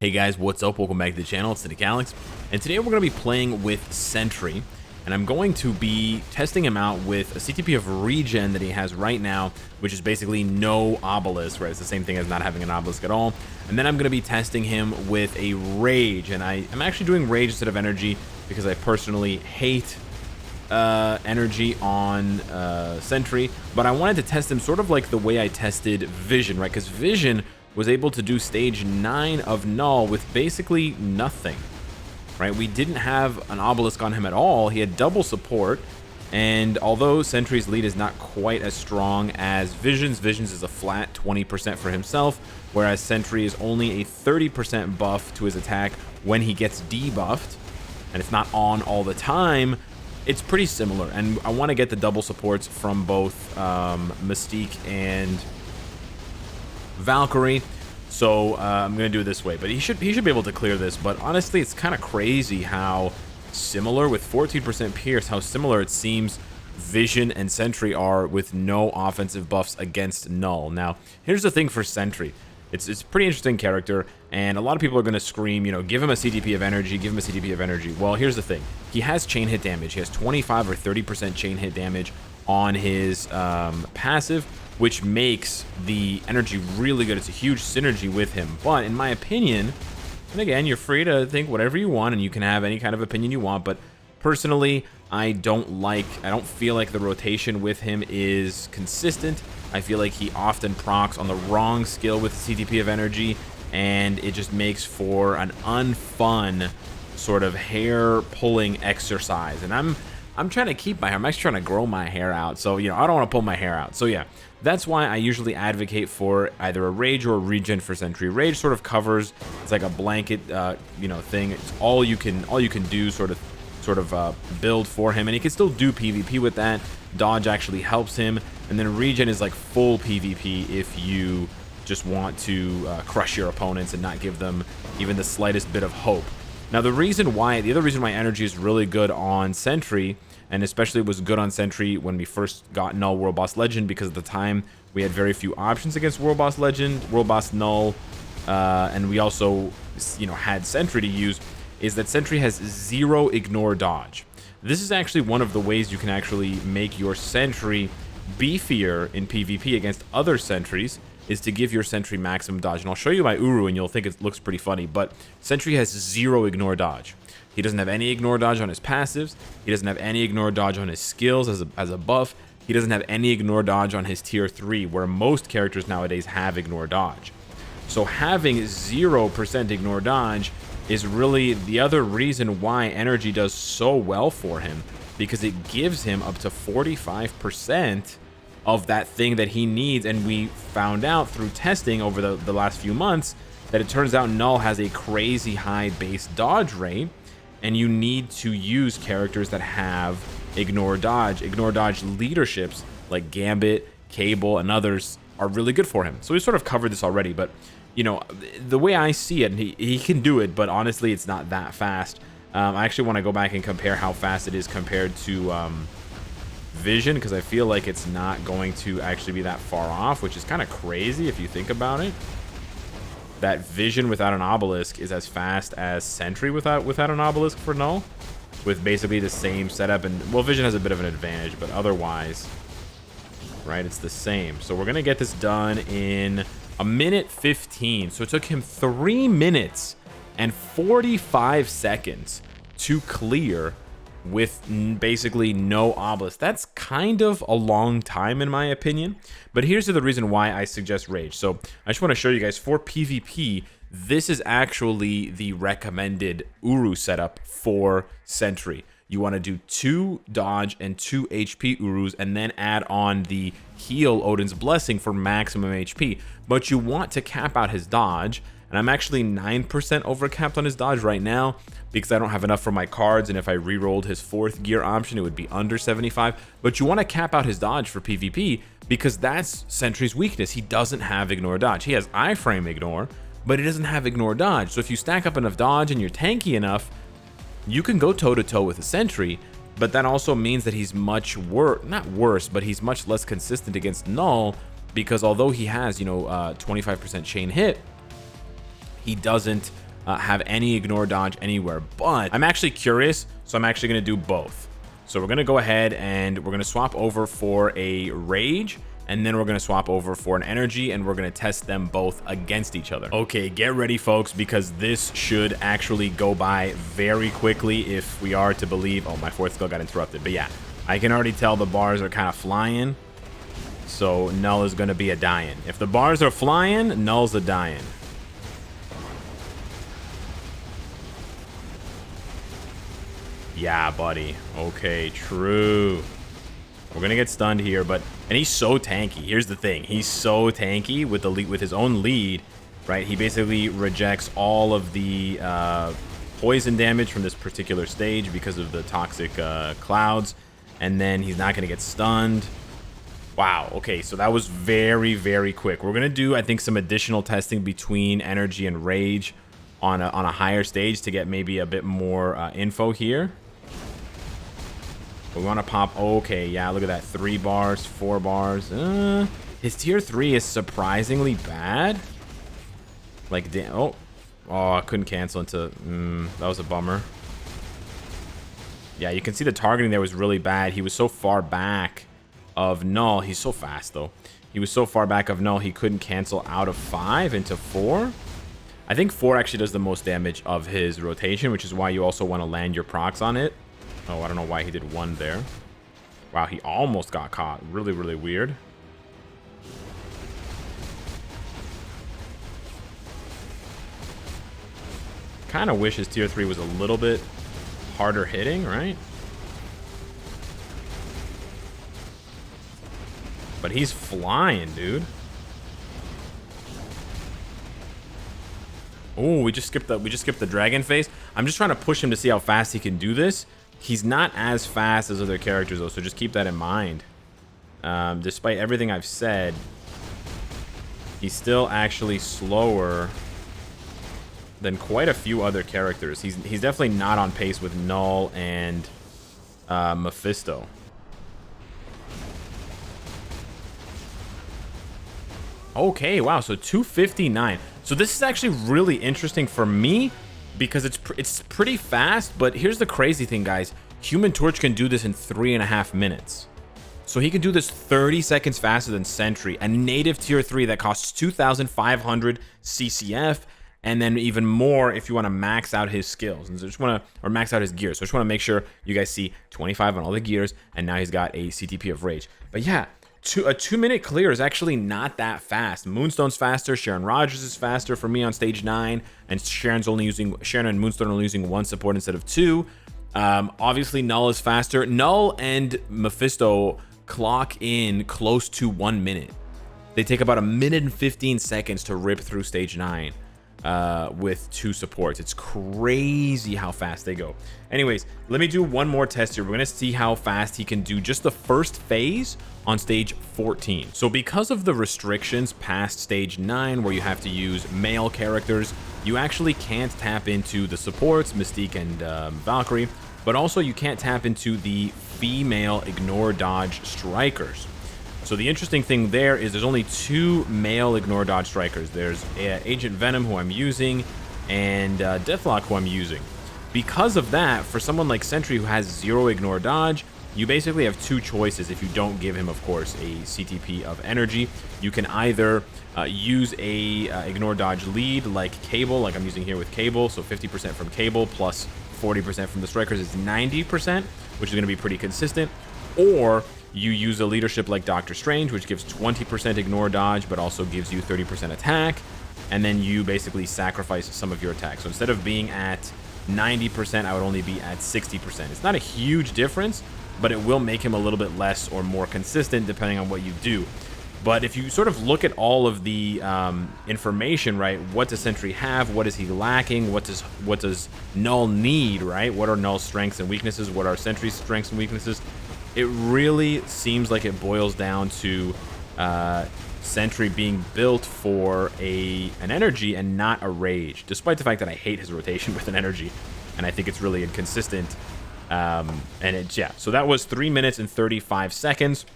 Hey guys, what's up? Welcome back to the channel. It's Cynicalex, and today we're going to be playing with Sentry, and I'm going to be testing him out with a CTP of regen that he has right now, which is basically no obelisk, right? It's the same thing as not having an obelisk at all. And then I'm going to be testing him with a rage, and I'm actually doing rage instead of energy because I personally hate energy on Sentry, but I wanted to test him sort of like the way I tested Vision, right? Because Vision was able to do stage 9 of Null with basically nothing, right? We didn't have an obelisk on him at all. He had double support, and although Sentry's lead is not quite as strong as Vision's is a flat 20% for himself, whereas Sentry is only a 30% buff to his attack when he gets debuffed, and it's not on all the time. It's pretty similar, and I want to get the double supports from both Mystique and Valkyrie, so I'm gonna do it this way. But he should be able to clear this. But honestly, it's kind of crazy how similar, with 14% pierce, how similar it seems Vision and Sentry are with no offensive buffs against Null. Now, here's the thing for Sentry. It's a pretty interesting character, and a lot of people are going to scream, you know, give him a CTP of energy, give him a CTP of energy. Well, here's the thing. He has chain hit damage. He has 25 or 30% chain hit damage on his passive, which makes the energy really good. It's a huge synergy with him. But in my opinion, and again, you're free to think whatever you want, and you can have any kind of opinion you want, but personally, I don't feel like the rotation with him is consistent. I feel like he often procs on the wrong skill with CTP of energy, and it just makes for an unfun sort of hair pulling exercise. And I'm trying to keep my hair. I'm actually trying to grow my hair out, so you know, I don't want to pull my hair out. So yeah, that's why I usually advocate for either a rage or a regen for Sentry. Rage sort of covers, it's like a blanket you know, thing. It's all you can do, sort of build for him, and he can still do PvP with that. Dodge actually helps him, and then regen is like full PvP if you just want to crush your opponents and not give them even the slightest bit of hope. Now, the other reason why energy is really good on Sentry, and especially was good on Sentry when we first got Null World Boss Legend, because at the time we had very few options against World Boss Legend, World Boss Null, and we also, you know, had Sentry to use, is that Sentry has 0 ignore dodge. This is actually one of the ways you can actually make your Sentry beefier in PvP against other Sentries, is to give your Sentry maximum dodge. And I'll show you my Uru and you'll think it looks pretty funny, but Sentry has 0 ignore dodge. He doesn't have any ignore dodge on his passives. He doesn't have any ignore dodge on his skills as a buff. He doesn't have any ignore dodge on his tier 3, where most characters nowadays have ignore dodge. So having 0% ignore dodge is really the other reason why energy does so well for him, because it gives him up to 45% of that thing that he needs. And we found out through testing over the last few months that it turns out Null has a crazy high base dodge rate, and you need to use characters that have ignore dodge. Ignore dodge leaderships like Gambit, Cable, and others are really good for him. So we sort of covered this already, but you know, the way I see it, he can do it, but honestly, it's not that fast. I actually want to go back and compare how fast it is compared to Vision, because I feel like it's not going to actually be that far off, which is kind of crazy if you think about it. That Vision without an obelisk is as fast as Sentry without an obelisk for Null, with basically the same setup. And well, Vision has a bit of an advantage, but otherwise, right, it's the same. So we're gonna get this done in 1:15. So it took him 3 minutes and 45 seconds to clear with basically no obelisk. That's kind of a long time in my opinion, but here's the reason why I suggest rage. So I just want to show you guys, for PvP, this is actually the recommended Uru setup for Sentry. You want to do 2 dodge and 2 HP Urus, and then add on the heal Odin's Blessing for maximum HP. But you want to cap out his dodge, and I'm actually 9% overcapped on his dodge right now because I don't have enough for my cards, and if I re-rolled his 4th gear option, it would be under 75. But you want to cap out his dodge for PvP because that's Sentry's weakness. He doesn't have ignore dodge. He has iframe ignore, but he doesn't have ignore dodge. So if you stack up enough dodge and you're tanky enough, you can go toe-to-toe with a Sentry, but that also means that he's much not worse, but he's much less consistent against Null, because although he has, you know, 25% chain hit, he doesn't have any ignore dodge anywhere. But I'm actually curious, so I'm actually going to do both. So we're going to go ahead and we're going to swap over for a rage, and then we're going to swap over for an energy, and we're going to test them both against each other. Okay, get ready, folks, because this should actually go by very quickly if we are to believe... Oh, my fourth skill got interrupted. But yeah, I can already tell the bars are kind of flying. So Null is going to be a dying. If the bars are flying, Null's a dying. Yeah, buddy. Okay, true. We're gonna get stunned here, but and he's so tanky. Here's the thing: he's so tanky with the lead, with his own lead, right? He basically rejects all of the poison damage from this particular stage because of the toxic clouds, and then he's not gonna get stunned. Wow. Okay, so that was very, very quick. We're gonna do, I think, some additional testing between energy and rage on a higher stage to get maybe a bit more info here. We want to pop... Okay, yeah, look at that. 3 bars, 4 bars. His tier 3 is surprisingly bad. Like, damn. Oh, I couldn't cancel into... that was a bummer. Yeah, you can see the targeting there was really bad. He was so far back of Null. He's so fast, though. He was so far back of Null, he couldn't cancel out of 5 into 4. I think 4 actually does the most damage of his rotation, which is why you also want to land your procs on it. Oh, I don't know why he did 1 there. Wow, he almost got caught. Really, really weird. Kind of wish his tier 3 was a little bit harder hitting, right? But he's flying, dude. Oh, we just skipped the dragon phase. I'm just trying to push him to see how fast he can do this. He's not as fast as other characters, though, so just keep that in mind. Despite everything I've said, he's still actually slower than quite a few other characters. He's definitely not on pace with Null and Mephisto. Okay, wow, so 259. So this is actually really interesting for me because it's pretty fast, but here's the crazy thing, guys. Human Torch can do this in 3.5 minutes. So he can do this 30 seconds faster than Sentry, a native tier 3 that costs 2,500 CCF, and then even more if you want to max out his skills. And so just want to, or max out his gears. So I just want to make sure you guys see 25 on all the gears, and now he's got a CTP of Rage. But yeah, a 2-minute clear is actually not that fast. Moonstone's faster, Sharon Rogers is faster for me on stage 9, and Sharon and Moonstone are only using 1 support instead of 2. Obviously Null is faster. Null and Mephisto clock in close to 1 minute. They take about 1 minute and 15 seconds to rip through stage 9 with 2 supports. It's crazy how fast they go. Anyways, let me do one more test here. We're going to see how fast he can do just the first phase on stage 14. So because of the restrictions past stage 9 where you have to use male characters, you actually can't tap into the supports, Mystique and Valkyrie, but also you can't tap into the female ignore dodge strikers. So the interesting thing there is there's only 2 male ignore dodge strikers. There's Agent Venom, who I'm using, and Deathlock, who I'm using. Because of that, for someone like Sentry who has 0 ignore dodge, you basically have 2 choices if you don't give him, of course, a CTP of energy. You can either use a ignore dodge lead like Cable, like I'm using here with Cable, so 50% from Cable plus 40% from the strikers is 90%, which is going to be pretty consistent. Or you use a leadership like Doctor Strange, which gives 20% ignore dodge, but also gives you 30% attack. And then you basically sacrifice some of your attack. So instead of being at 90%, I would only be at 60%. It's not a huge difference, but it will make him a little bit less or more consistent depending on what you do. But if you sort of look at all of the information, right, what does Sentry have? What is he lacking? What does Null need, right? What are Null's strengths and weaknesses? What are Sentry's strengths and weaknesses? It really seems like it boils down to Sentry being built for an energy and not a rage, despite the fact that I hate his rotation with an energy, and I think it's really inconsistent. And it's, yeah, so that was 3 minutes and 35 seconds.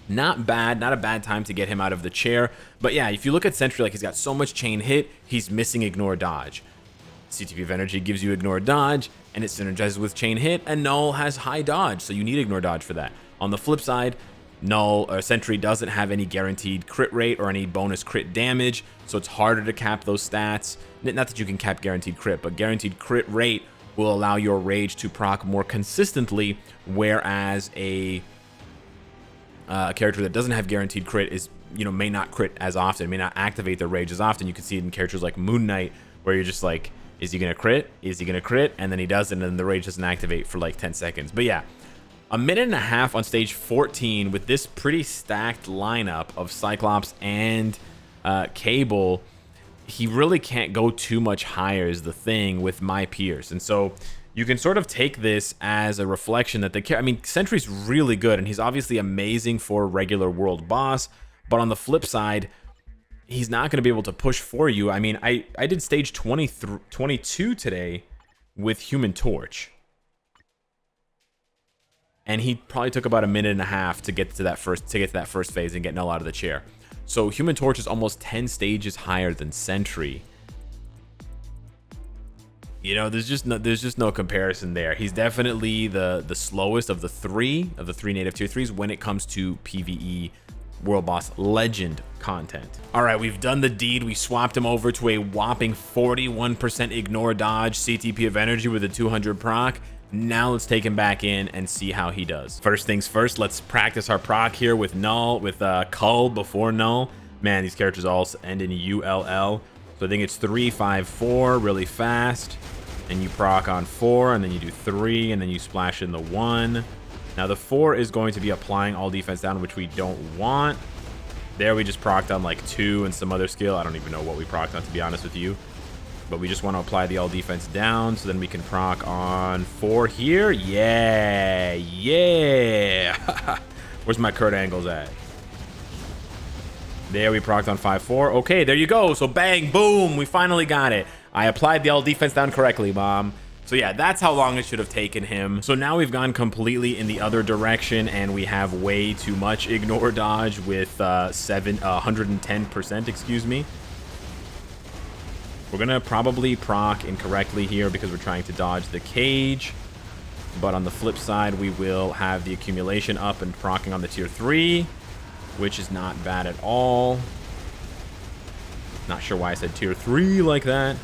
Not bad, not a bad time to get him out of the chair. But yeah, if you look at Sentry, like, he's got so much chain hit, he's missing ignore dodge. CTP of Energy gives you ignore dodge, and it synergizes with chain hit, and Null has high dodge, so you need ignore dodge for that. On the flip side, Null or Sentry doesn't have any guaranteed crit rate or any bonus crit damage, so it's harder to cap those stats. Not that you can cap guaranteed crit, but guaranteed crit rate will allow your rage to proc more consistently, whereas a character that doesn't have guaranteed crit is, you know, may not crit as often, may not activate their rage as often. You can see it in characters like Moon Knight, where you're just like, is he gonna crit? Is he gonna crit? And then he doesn't, and then the rage doesn't activate for like 10 seconds. But yeah, a minute and a half on stage 14 with this pretty stacked lineup of Cyclops and Cable. He really can't go too much higher is the thing with my Pierce. And so you can sort of take this as a reflection that I mean, Sentry's really good, and he's obviously amazing for a regular world boss. But on the flip side, he's not going to be able to push for you. I mean, I did stage 22 today with Human Torch, and he probably took about a minute and a half to get to that first phase and get Null out of the chair. So Human Torch is almost 10 stages higher than Sentry. You know, there's just no comparison there. He's definitely the slowest of the three native tier 3s when it comes to PvE World Boss Legend content. All right, we've done the deed. We swapped him over to a whopping 41% ignore dodge CTP of Energy with a 200 proc. Now let's take him back in and see how he does. First things first, let's practice our proc here with Null, with Cull before Null. Man, these characters all end in ULL. So I think it's 3, 5, 4 really fast. And you proc on 4, and then you do 3, and then you splash in the 1. Now the 4 is going to be applying all defense down, which we don't want. There we just procced on like 2 and some other skill. I don't even know what we procced on, to be honest with you. But we just want to apply the all defense down, so then we can proc on 4 here. Yeah, yeah. Where's my Kurt Angles at? There, we procced on 5-4. Okay, there you go. So bang, boom, we finally got it. I applied the all defense down correctly, Mom. So yeah, that's how long it should have taken him. So now we've gone completely in the other direction, and we have way too much ignore dodge with 110%, excuse me. We're gonna probably proc incorrectly here because we're trying to dodge the cage. But on the flip side, we will have the accumulation up and proccing on the tier 3, which is not bad at all. Not sure why I said tier 3 like that.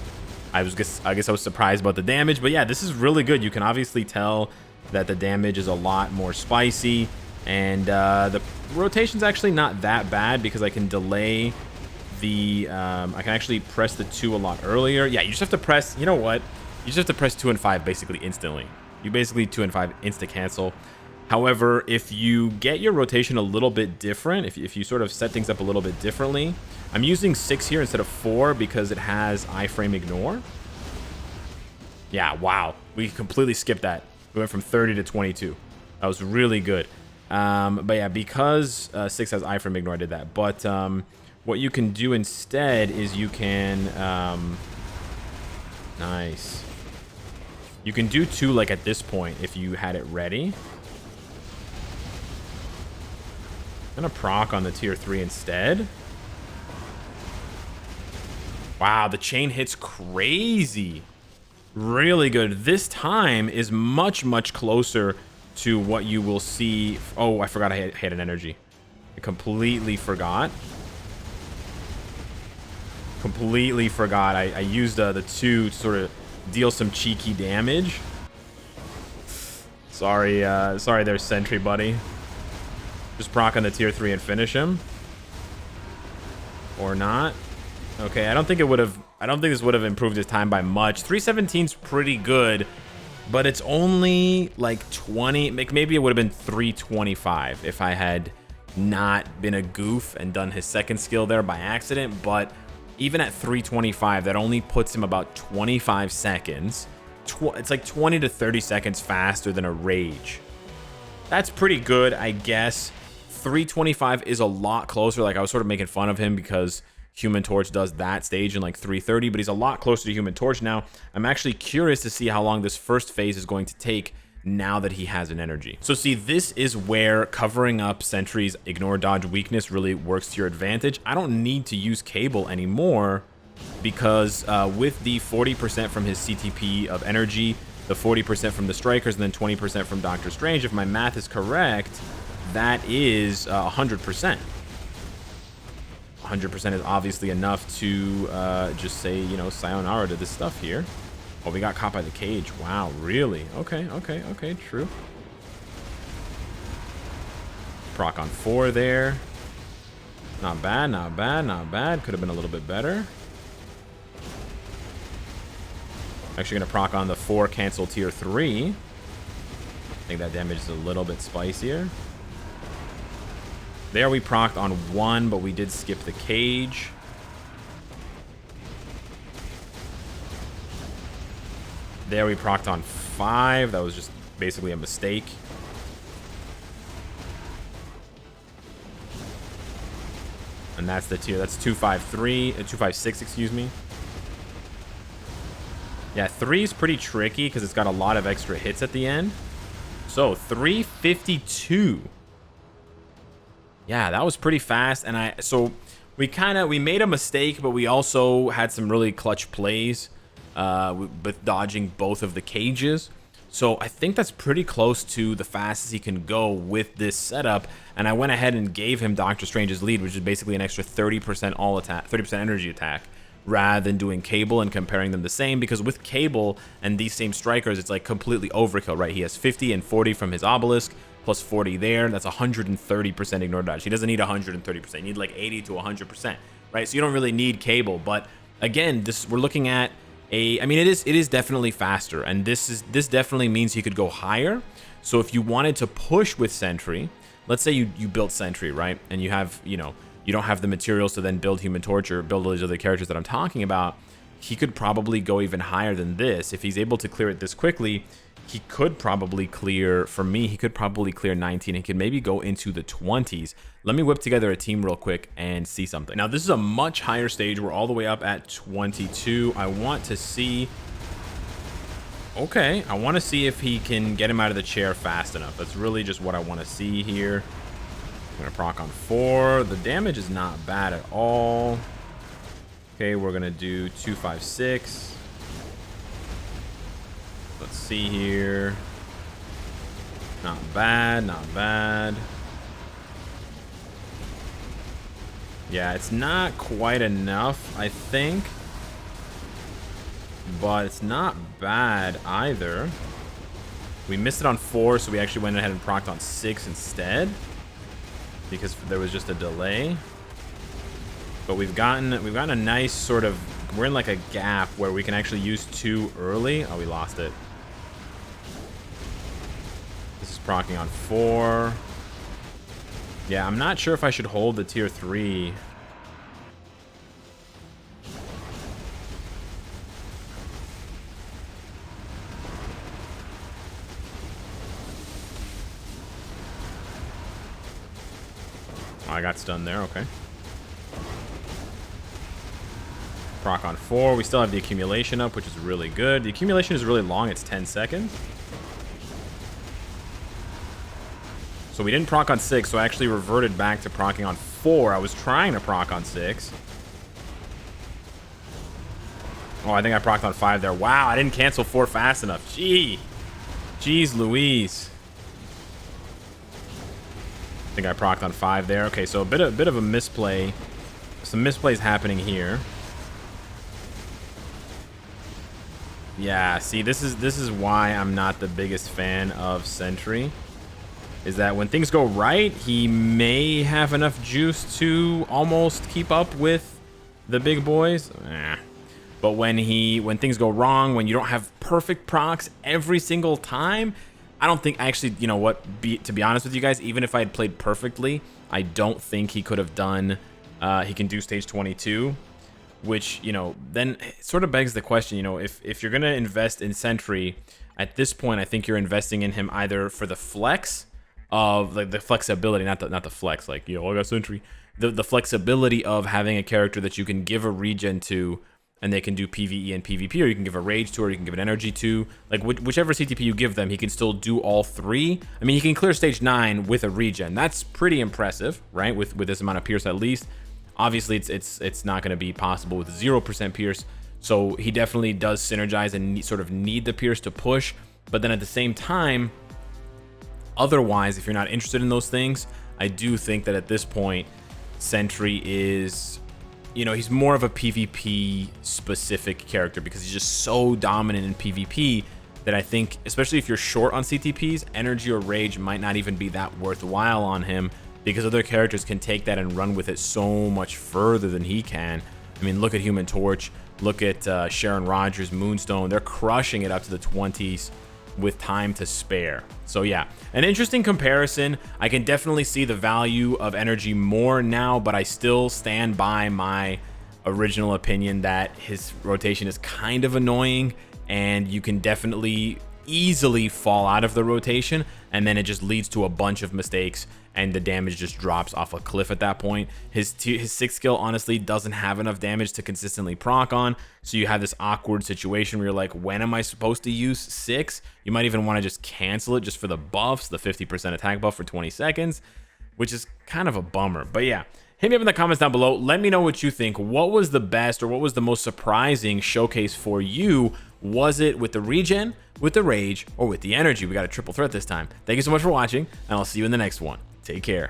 I guess I was surprised about the damage, but yeah, this is really good. You can obviously tell that the damage is a lot more spicy, and the rotation's actually not that bad because I can delay the I can actually press the 2 a lot earlier. Yeah, you just have to press, you know what? You just have to press 2 and 5 basically instantly. You basically 2 and 5 insta cancel. However, if you get your rotation a little bit different, if you sort of set things up a little bit differently, I'm using 6 here instead of 4 because it has iframe ignore. Yeah, wow. We completely skipped that. We went from 30 to 22. That was really good. But yeah, because 6 has iframe ignore, I did that. But what you can do instead is you can... nice. You can do 2 like at this point if you had it ready. I'm gonna proc on the tier 3 instead. Wow, the chain hit's crazy. Really good. This time is much, much closer to what you will see. Oh, I forgot I had an energy. I completely forgot. Completely forgot. I used the 2 to sort of deal some cheeky damage. Sorry, sorry there, Sentry buddy. Just proc on the tier 3 and finish him. Or not. Okay, I don't think this would have improved his time by much. 317's pretty good, but it's only like 20. Maybe it would have been 325 if I had not been a goof and done his second skill there by accident. But even at 325, that only puts him about 25 seconds. It's like 20 to 30 seconds faster than a rage. That's pretty good, I guess. 325 is a lot closer. Like, I was sort of making fun of him because Human Torch does that stage in like 330, but he's a lot closer to Human Torch now. I'm actually curious to see how long this first phase is going to take now that he has an energy. So see, this is where covering up Sentry's ignore dodge weakness really works to your advantage. I don't need to use Cable anymore because with the 40% from his CTP of energy, the 40% from the strikers, and then 20% from Doctor Strange, if my math is correct, that is 100%. 100% is obviously enough to just say, you know, sayonara to this stuff here. Oh, we got caught by the cage. Wow, really? Okay, true. Proc on 4 there. Not bad. Could have been a little bit better. Actually gonna proc on the 4, cancel tier 3. I think that damage is a little bit spicier. There we procced on 1, but we did skip the cage. There we procced on 5. That was just basically a mistake. And that's the tier. That's 253, 256, excuse me. Yeah, 3 is pretty tricky because it's got a lot of extra hits at the end. So 352. Yeah, that was pretty fast. And so we made a mistake, but we also had some really clutch plays with dodging both of the cages. So I think that's pretty close to the fastest he can go with this setup. And I went ahead and gave him Doctor Strange's lead, which is basically an extra 30% all attack, 30% energy attack, rather than doing Cable and comparing them the same. Because with Cable and these same strikers, it's like completely overkill, right? He has 50 and 40 from his obelisk, plus 40 there. That's 130% ignore dodge. He doesn't need 130%. You need like 80 to 100%, right? So you don't really need Cable. But again, we're looking at I mean, it is definitely faster, and this definitely means he could go higher. So if you wanted to push with Sentry, let's say you built Sentry, right? And you have, you know, you don't have the materials to then build Human Torch or build all these other characters that I'm talking about. He could probably go even higher than this. If he's able to clear it this quickly, he could probably clear, for me, he could probably clear 19 and could maybe go into the 20s. Let me whip together a team real quick and see something. Now, this is a much higher stage. We're all the way up at 22. I want to see... Okay, I want to see if he can get him out of the chair fast enough. That's really just what I want to see here. I'm going to proc on 4. The damage is not bad at all. Okay, we're going to do 256. Let's see here. Not bad, not bad. Yeah, it's not quite enough, I think. But it's not bad either. We missed it on 4, so we actually went ahead and procced on 6 instead. Because there was just a delay. But we've gotten a nice sort of... We're in like a gap where we can actually use 2 early. Oh, we lost it. This is proccing on 4. Yeah, I'm not sure if I should hold the tier 3. Oh, I got stunned there, okay. Proc on 4. We still have the accumulation up, which is really good. The accumulation is really long. It's 10 seconds. So we didn't proc on 6, so I actually reverted back to procking on 4. I was trying to proc on 6. Oh, I think I procced on 5 there. Wow, I didn't cancel 4 fast enough. Jeez Louise. I think I procced on 5 there. Okay, so a bit of a misplay. Some misplays happening here. Yeah, see, this is why I'm not the biggest fan of Sentry. Is that when things go right, he may have enough juice to almost keep up with the big boys. But when things go wrong, when you don't have perfect procs every single time, I don't think, actually, you know what, to be honest with you guys, even if I had played perfectly, I don't think he could have done, he can do stage 22, which, you know, then it sort of begs the question, you know, if you're going to invest in Sentry, at this point, I think you're investing in him either for the flex of, like, the flexibility, not the flex, like, you know, I got Sentry, the flexibility of having a character that you can give a regen to, and they can do PvE and PvP, or you can give a rage to, or you can give an energy to. Like, whichever CTP you give them, he can still do all 3. I mean, he can clear stage 9 with a regen. That's pretty impressive, right? With this amount of Pierce at least. Obviously, it's not going to be possible with 0% Pierce, so he definitely does synergize and sort of need the Pierce to push. But then at the same time, otherwise, if you're not interested in those things, I do think that at this point, Sentry is, you know, he's more of a PvP specific character because he's just so dominant in PvP that I think, especially if you're short on CTPs, energy or rage might not even be that worthwhile on him, because other characters can take that and run with it so much further than he can. I mean, look at Human Torch, look at Sharon Rogers, Moonstone. They're crushing it up to the 20s with time to spare. So yeah, an interesting comparison. I can definitely see the value of energy more now, but I still stand by my original opinion that his rotation is kind of annoying, and you can definitely easily fall out of the rotation, and then it just leads to a bunch of mistakes and the damage just drops off a cliff at that point. His 6th skill honestly doesn't have enough damage to consistently proc on, so you have this awkward situation where you're like, when am I supposed to use 6? You might even want to just cancel it just for the buffs, the 50% attack buff for 20 seconds, which is kind of a bummer. But yeah, hit me up in the comments down below. Let me know what you think. What was the best, or what was the most surprising showcase for you? Was it with the regen, with the rage, or with the energy? We got a triple threat this time. Thank you so much for watching, and I'll see you in the next one. Take care.